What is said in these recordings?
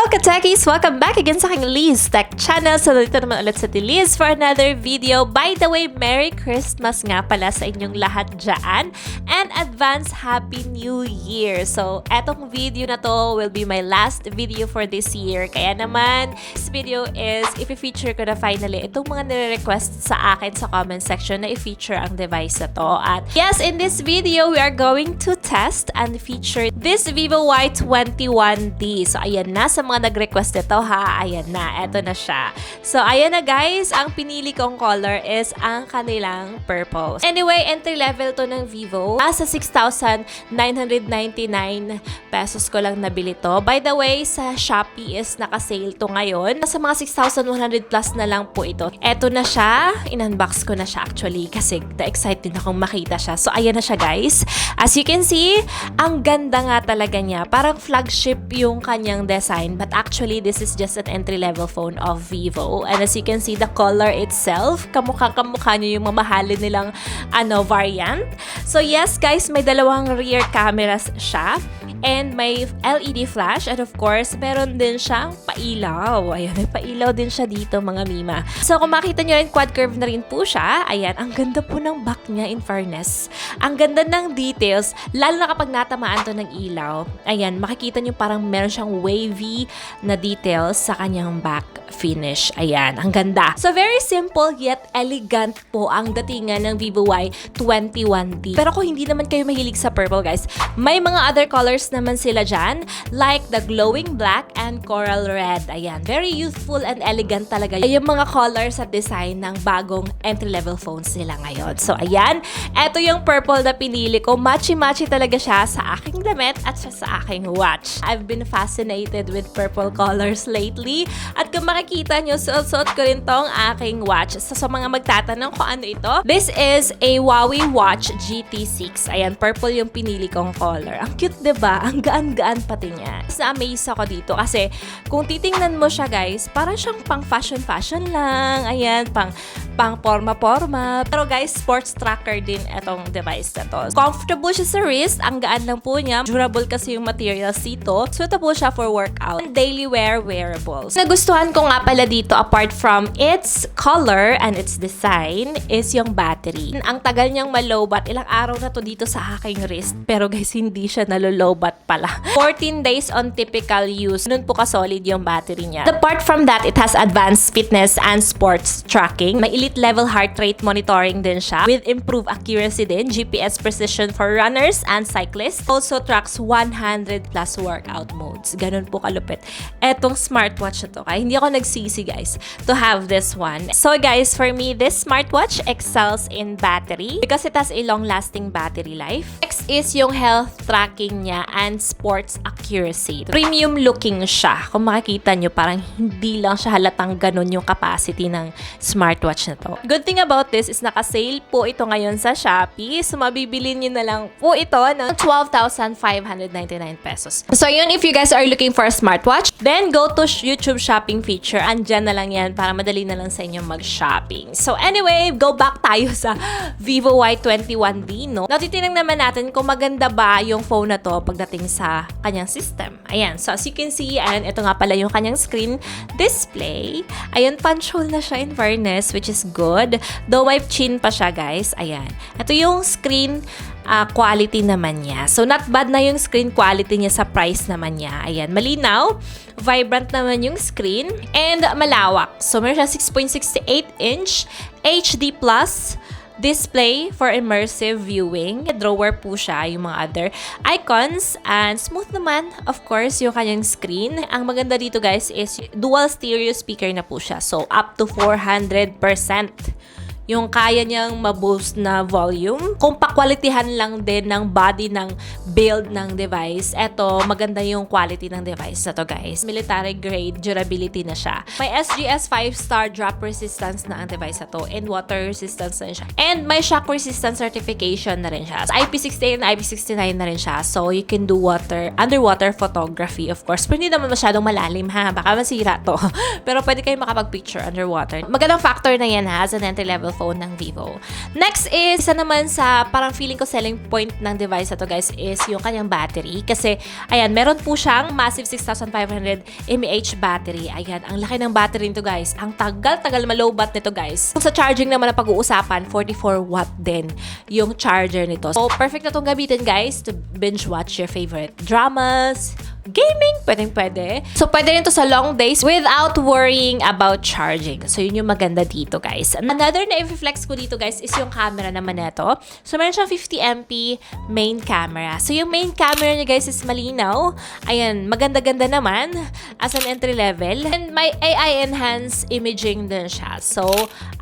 Hello, Katekis! Welcome back again sa aking Liz Tech Channel. So, dito naman ulit sa Liz for another video. By the way, Merry Christmas nga pala sa inyong lahat dyan. And advance Happy New Year. So, etong video na to will be my last video for this year. Kaya naman, this video is i-feature ko na finally itong mga nire-request sa akin sa comment section na i-feature ang device na to. At yes, in this video, we are going to test and feature this Vivo Y21D. So, ayan na sa mga nag-request nito ha. Ayan na. Eto na siya. So, ayan na guys. Ang pinili kong color is ang kanilang purple. Anyway, entry level to ng Vivo. Nasa 6,999 pesos ko lang nabili to. By the way, sa Shopee is naka-sale to ngayon. Nasa mga 6,100 plus na lang po ito. Eto na siya. In-unbox ko na siya actually kasi na-excited akong makita siya. So, ayan na siya guys. As you can see, ang ganda nga talaga niya. Parang flagship yung kanyang design, but actually this is just an entry-level phone of Vivo. And as you can see, the color itself, kamukha nyo yung mamahalin nilang variant. So yes guys, may dalawang rear cameras siya. And may LED flash. And of course, meron din siyang pailaw. Ayan, may pailaw din siya dito mga mima. So kung makita nyo rin, quad curve na rin po siya. Ayan, ang ganda po ng back niya in fairness. Ang ganda ng details. Lalo na kapag natamaan to ng ilaw. Ayan, makikita nyo parang meron siyang wavy na details sa kanyang back finish. Ayan, ang ganda. So very simple yet elegant po ang datingan ng Vivo Y21D. Pero kung hindi naman kayo mahilig sa purple guys, may mga other colors naman sila dyan, like the glowing black and coral red. Ayan, very youthful and elegant talaga yung mga colors at design ng bagong entry-level phones nila ngayon. So, ayan, eto yung purple na pinili ko. Matchy-matchy talaga siya sa aking damit at sa aking watch. I've been fascinated with purple colors lately. At kung makikita nyo, suot ko rin tong aking watch. So, sa mga magtatanong kung ano ito, this is a Huawei Watch GT6. Ayan, purple yung pinili kong color. Ang cute, diba? Ang gaan-gaan pati niya. Na-amaze ako dito kasi kung titingnan mo siya guys, parang siyang pang fashion lang. Ayan, pang forma-forma. Pero guys, sports tracker din itong device na to. Comfortable siya sa wrist. Ang gaan lang po niya. Durable kasi yung materials dito. Suitable siya for workout. And daily wear wearables. Nagustuhan ko nga pala dito apart from its color and its design is yung battery. Ang tagal niyang malobat. Ilang araw na to dito sa aking wrist. Pero guys, hindi siya nalolobat pala. 14 days on typical use. Nun po ka-solid yung battery niya. Apart from that, it has advanced fitness and sports tracking. May elite level heart rate monitoring din siya with improved accuracy din, GPS precision for runners and cyclists. Also tracks 100 plus workout modes. Ganun po kalupit. Etong smartwatch na to. Kaya hindi ako nagsisi guys to have this one. So guys, for me, this smartwatch excels in battery because it has a long-lasting battery life. Next is yung health tracking niya and sports accuracy. Premium looking siya. Kung makikita nyo, parang hindi lang siya halatang ganun yung capacity ng smartwatch na to. Good thing about this is naka-sale po ito ngayon sa Shopee. So, mabibili nyo na lang po ito ng 12,599 pesos. So, yun, if you guys are looking for a smartwatch, then go to YouTube shopping feature. Andyan na lang yan para madali na lang sa inyo mag-shopping. So, anyway, go back tayo sa Vivo Y21D, no? Natitinang naman natin kung maganda ba yung phone na to pagdating sa kanyang system. Ayan. So, as you can see, ayan, ito nga pala yung kanyang screen display. Ayan, punch hole na siya in fairness, which is good. Though may chin pa siya, guys. Ayan. Ito yung screen quality naman niya. So, not bad na yung screen quality niya sa price naman niya. Ayan, malinaw. Vibrant naman yung screen. And malawak. So, meron siya 6.68 inch HD plus display for immersive viewing. Drawer po siya, yung mga other icons. And smooth naman, of course, yung kanyang screen. Ang maganda dito guys is dual stereo speaker na po siya. So, up to 400% yung kaya niyang ma-boost na volume. Kung pa-qualityhan lang din ng body ng build ng device, eto, maganda yung quality ng device na to guys. Military grade durability na siya. May SGS 5-star drop resistance na ang device na to and water resistance na rin siya. And may shock resistance certification na rin siya. So, IP68 and IP69 na rin siya. So, you can do underwater photography of course. Pero hindi naman masyadong malalim ha. Baka masira to. Pero pwede kayo makapag-picture underwater. Magandang factor na yan ha as an entry-level phone ng Vivo. Next is, isa naman sa parang feeling ko selling point ng device na to guys is yung kanyang battery. Kasi, ayan, meron po siyang massive 6,500 mAh battery. Ayan, ang laki ng battery nito guys. Ang tagal-tagal malobat nito guys. Kung sa charging naman na pag-uusapan, 44 watt din yung charger nito. So, perfect na itong gamitin guys to binge watch your favorite dramas, gaming, pwede. So, pwede rin to sa long days without worrying about charging. So, yun yung maganda dito, guys. Another na i-flex ko dito, guys, is yung camera naman neto. So, meron siyang 50MP main camera. So, yung main camera niya, guys, is malinaw. Ayan, maganda-ganda naman as an entry level. And may AI-enhanced imaging din siya. So,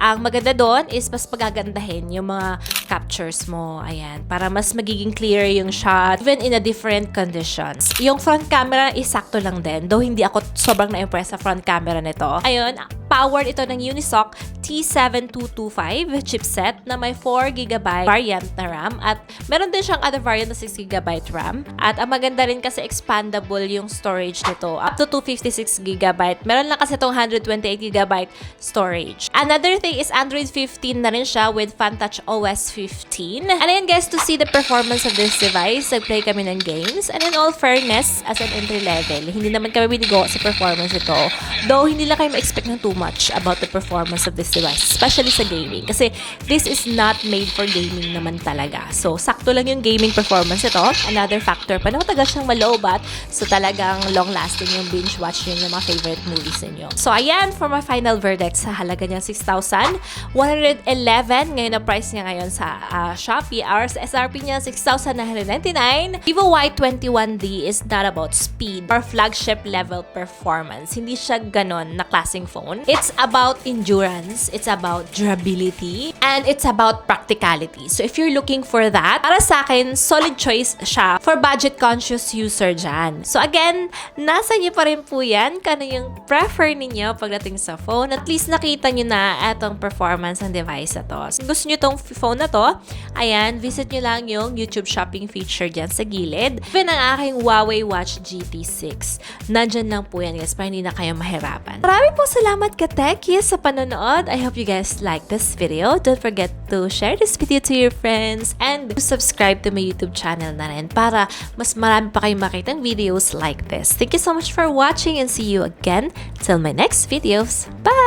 ang maganda doon is mas pagagandahin yung mga captures mo. Ayan, para mas magiging clear yung shot even in a different conditions. Yung front camera is sakto lang din. Though hindi ako sobrang na-impress sa front camera nito. Ayun, powered ito ng Unisoc T7225 chipset na may 4GB variant na RAM at meron din siyang other variant na 6GB RAM. At ang maganda rin kasi expandable yung storage nito up to 256GB. Meron lang kasi itong 128GB storage. Another thing is Android 15 na rin siya with FunTouch OS 15. And then guys, to see the performance of this device, nag-play kami ng games. And in all fairness, as an entry level, hindi naman kami binigo sa performance ito. Though hindi lang kayo ma-expect ng too much about the performance of this device, especially sa gaming. Kasi this is not made for gaming naman talaga. So, sakto lang yung gaming performance ito. Another factor pa na matagal siyang maloobat. So, talagang long-lasting yung binge watch yun yung mga favorite movies ninyo. So, ayan, for my final verdict sa halaga niya 6,111. Ngayon na price niya ngayon sa Shopee. Our SRP niya 6,999. Vivo Y21D is not about speed or flagship level performance. Hindi siya ganon na klaseng phone. It's about endurance, it's about durability, and it's about practicality. So if you're looking for that, para sa akin, solid choice siya for budget-conscious user dyan. So again, nasa inyo pa rin po yan kung ano yung prefer ninyo pagdating sa phone. At least nakita nyo na etong performance ng device na to. So, gusto nyo tong phone na to, ayan, visit nyo lang yung YouTube shopping feature dyan sa gilid. Even ang aking Huawei Watch GT6. Nandyan lang po yan guys, para hindi na kayo mahirapan. Maraming po salamat ka-Techie sa panonood. I hope you guys like this video. Don't forget to share this video to your friends and subscribe to my YouTube channel na rin para mas marami pa kayong makitang videos like this. Thank you so much for watching and see you again till my next videos. Bye!